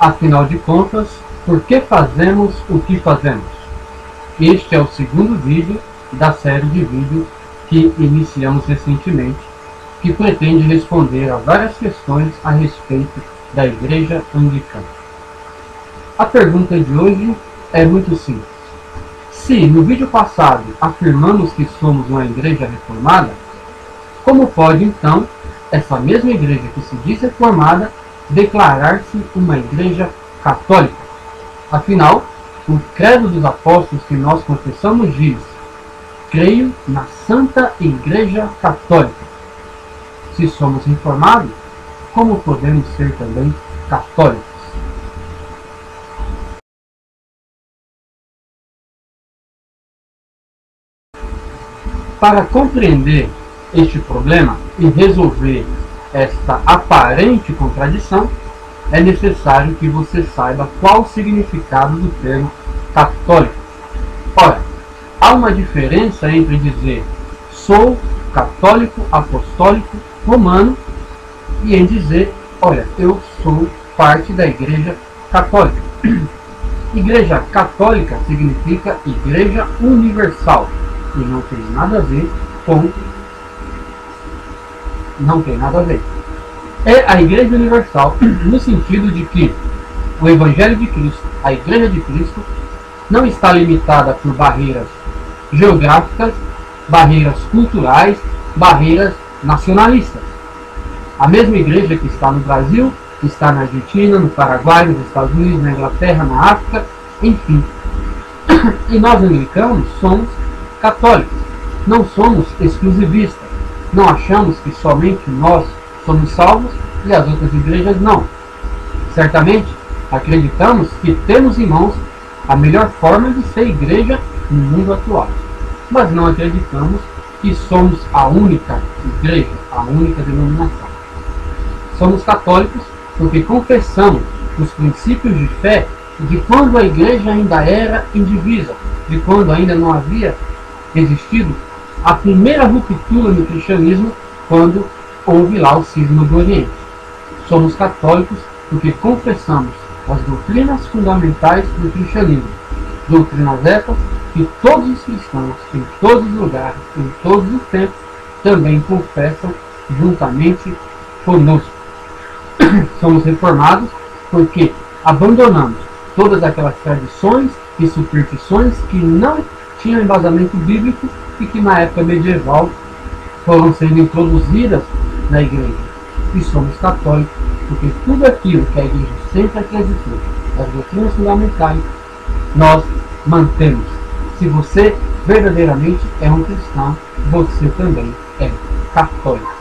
Afinal de contas, por que fazemos o que fazemos? Este é o segundo vídeo da série de vídeos que iniciamos recentemente, que pretende responder a várias questões a respeito da Igreja Anglicana. A pergunta de hoje é muito simples. Se no vídeo passado afirmamos que somos uma igreja reformada, como pode então essa mesma igreja que se diz reformada declarar-se uma igreja católica? Afinal, o credo dos apóstolos que nós confessamos diz: creio na Santa Igreja Católica. Se somos reformados, como podemos ser também católicos? Para compreender este problema e resolver esta aparente contradição, é necessário que você saiba qual o significado do termo católico. Ora, há uma diferença entre dizer sou católico, apostólico, romano e em dizer, olha, eu sou parte da Igreja Católica. Igreja Católica significa Igreja Universal e não tem nada a ver com... Não tem nada a ver. É a Igreja Universal no sentido de que o Evangelho de Cristo, a Igreja de Cristo, não está limitada por barreiras geográficas, barreiras culturais, barreiras nacionalistas. A mesma igreja que está no Brasil, que está na Argentina, no Paraguai, nos Estados Unidos, na Inglaterra, na África, enfim. E nós anglicanos somos católicos, não somos exclusivistas. Não achamos que somente nós somos salvos e as outras igrejas não. Certamente acreditamos que temos em mãos a melhor forma de ser igreja no mundo atual, mas não acreditamos que somos a única igreja, a única denominação. Somos católicos porque confessamos os princípios de fé de quando a igreja ainda era indivisa, de quando ainda não havia existido a primeira ruptura no cristianismo, quando houve lá o cisma do Oriente. Somos católicos porque confessamos as doutrinas fundamentais do cristianismo, doutrinas essas que todos os cristãos, em todos os lugares, em todos os tempos, também confessam juntamente conosco. Somos reformados porque abandonamos todas aquelas tradições e superstições que não tinham embasamento bíblico e que na época medieval foram sendo introduzidas na igreja. E somos católicos porque tudo aquilo que a igreja sempre acreditou, as doutrinas fundamentais, nós mantemos. Se você verdadeiramente é um cristão, você também é católico.